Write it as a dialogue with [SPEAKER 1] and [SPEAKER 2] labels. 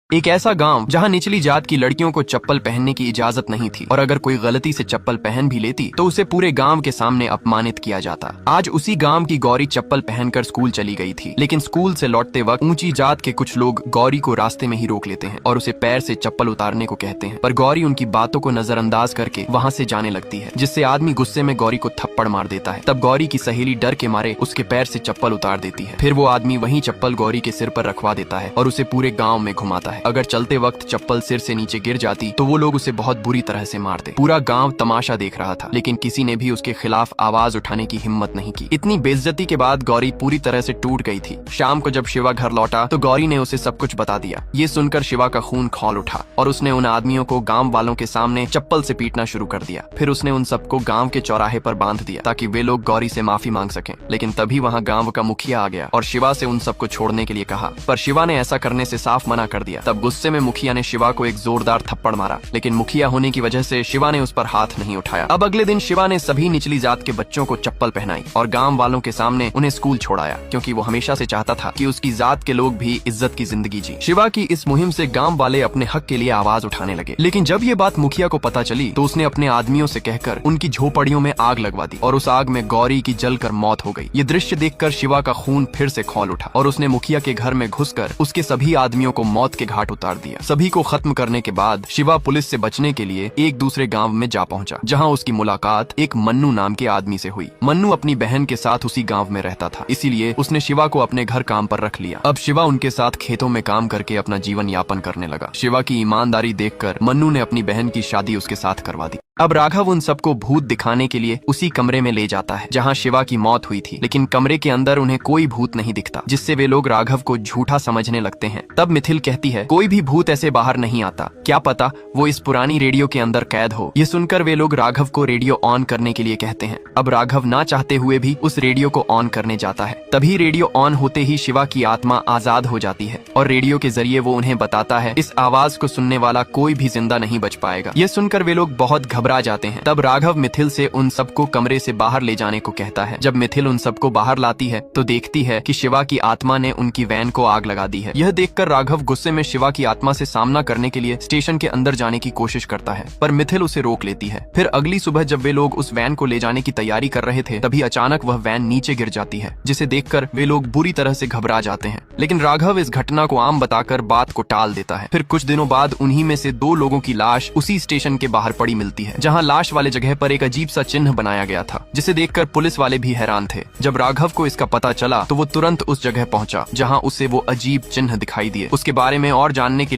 [SPEAKER 1] एक ऐसा गांव जहां निचली जात की लड़कियों को चप्पल पहनने की इजाजत नहीं थी और अगर कोई गलती से चप्पल पहन भी लेती तो उसे पूरे गांव के सामने अपमानित किया जाता। आज उसी गांव की गौरी चप्पल पहनकर स्कूल चली गई थी, लेकिन स्कूल से लौटते वक्त ऊंची जात के कुछ लोग गौरी को रास्ते में ही रोक लेते हैं और उसे पैर से चप्पल उतारने को कहते हैं, पर गौरी उनकी बातों को नजरअंदाज करके वहाँ से जाने लगती है, जिससे आदमी गुस्से में गौरी को थप्पड़ मार देता है। तब गौरी की सहेली डर के मारे उसके पैर से चप्पल उतार देती है। फिर वो आदमी वही चप्पल गौरी के सिर पर रखवा देता है और उसे पूरे गाँव में घुमाता है। अगर चलते वक्त चप्पल सिर से नीचे गिर जाती तो वो लोग उसे बहुत बुरी तरह से मारते। पूरा गांव तमाशा देख रहा था, लेकिन किसी ने भी उसके खिलाफ आवाज उठाने की हिम्मत नहीं की। इतनी बेइज्जती के बाद गौरी पूरी तरह से टूट गई थी। शाम को जब शिवा घर लौटा तो गौरी ने उसे सब कुछ बता दिया। ये सुनकर शिवा का खून खौल उठा और उसने उन आदमियों को गांव वालों के सामने चप्पल से पीटना शुरू कर दिया। फिर उसने उन सबको गांव के चौराहे पर बांध दिया ताकि वे लोग गौरी से माफी मांग सकें। लेकिन तभी वहाँ गांव का मुखिया आ गया और शिवा से उन सबको छोड़ने के लिए कहा, पर शिवा ने ऐसा करने से साफ मना कर दिया। तब गुस्से में मुखिया ने शिवा को एक जोरदार थप्पड़ मारा, लेकिन मुखिया होने की वजह से शिवा ने उस पर हाथ नहीं उठाया। अब अगले दिन शिवा ने सभी निचली जात के बच्चों को चप्पल पहनाई और गांव वालों के सामने उन्हें स्कूल छोड़ाया, क्योंकि वो हमेशा से चाहता था कि उसकी जात के लोग भी इज्जत की जिंदगी जी। शिवा की इस मुहिम से गांव वाले अपने हक के लिए आवाज उठाने लगे, लेकिन जब ये बात मुखिया को पता चली तो उसने अपने आदमियों से कहकर उनकी झोपड़ियों में आग लगवा दी और उस आग में गौरी की जलकर मौत हो गई। ये दृश्य देखकर शिवा का खून फिर से खौल उठा और उसने मुखिया के घर में घुसकर उसके सभी आदमियों को मौत के घाट उतार दिया। सभी को खत्म करने के बाद शिवा पुलिस से बचने के लिए एक दूसरे गांव में जा पहुंचा, जहां उसकी मुलाकात एक मन्नू नाम के आदमी से हुई। मन्नू अपनी बहन के साथ उसी गांव में रहता था, इसीलिए उसने शिवा को अपने घर काम पर रख लिया। अब शिवा उनके साथ खेतों में काम करके अपना जीवन यापन करने लगा। शिवा की ईमानदारी देखकर मन्नू ने अपनी बहन की शादी उसके साथ करवा दी। अब राघव उन सबको भूत दिखाने के लिए उसी कमरे में ले जाता है जहां शिवा की मौत हुई थी, लेकिन कमरे के अंदर उन्हें कोई भूत नहीं दिखता, जिससे वे लोग राघव को झूठा समझने लगते हैं। तब मिथिल कहती है, कोई भी भूत ऐसे बाहर नहीं आता, क्या पता वो इस पुरानी रेडियो के अंदर कैद हो। ये सुनकर वे लोग राघव को रेडियो ऑन करने के लिए कहते हैं। अब राघव ना चाहते हुए भी उस रेडियो को ऑन करने जाता है। तभी रेडियो ऑन होते ही शिवा की आत्मा आजाद हो जाती है और रेडियो के जरिए वो उन्हें बताता है, इस आवाज को सुनने वाला कोई भी जिंदा नहीं बच पाएगा। ये सुनकर वे लोग बहुत घबरा जाते हैं। तब राघव मिथिल से उन सबको कमरे से बाहर ले जाने को कहता है। जब मिथिल उन सबको बाहर लाती है तो देखती है कि शिवा की आत्मा ने उनकी वैन को आग लगा दी है। यह देखकर राघव गुस्से में शिवा की आत्मा से सामना करने के लिए स्टेशन के अंदर जाने की कोशिश करता है, पर मिथिल उसे रोक लेती है। फिर अगली सुबह जब वे लोग उस वैन को ले जाने की तैयारी कर रहे थे, तभी अचानक वह वैन नीचे गिर जाती है, जिसे देखकर वे लोग बुरी तरह से घबरा जाते हैं। लेकिन राघव इस घटना को आम बताकर बात को टाल देता है। फिर कुछ दिनों बाद उन्हीं में से 2 लोगों की लाश उसी स्टेशन के बाहर पड़ी मिलती है, जहाँ लाश वाले जगह पर एक अजीब सा चिन्ह बनाया गया था, जिसे देखकर पुलिस वाले भी हैरान थे। जब राघव को इसका पता चला तो वो तुरंत उस जगह पहुंचा जहां उसे वो अजीब चिन्ह दिखाई दिए। उसके बारे में और जानने के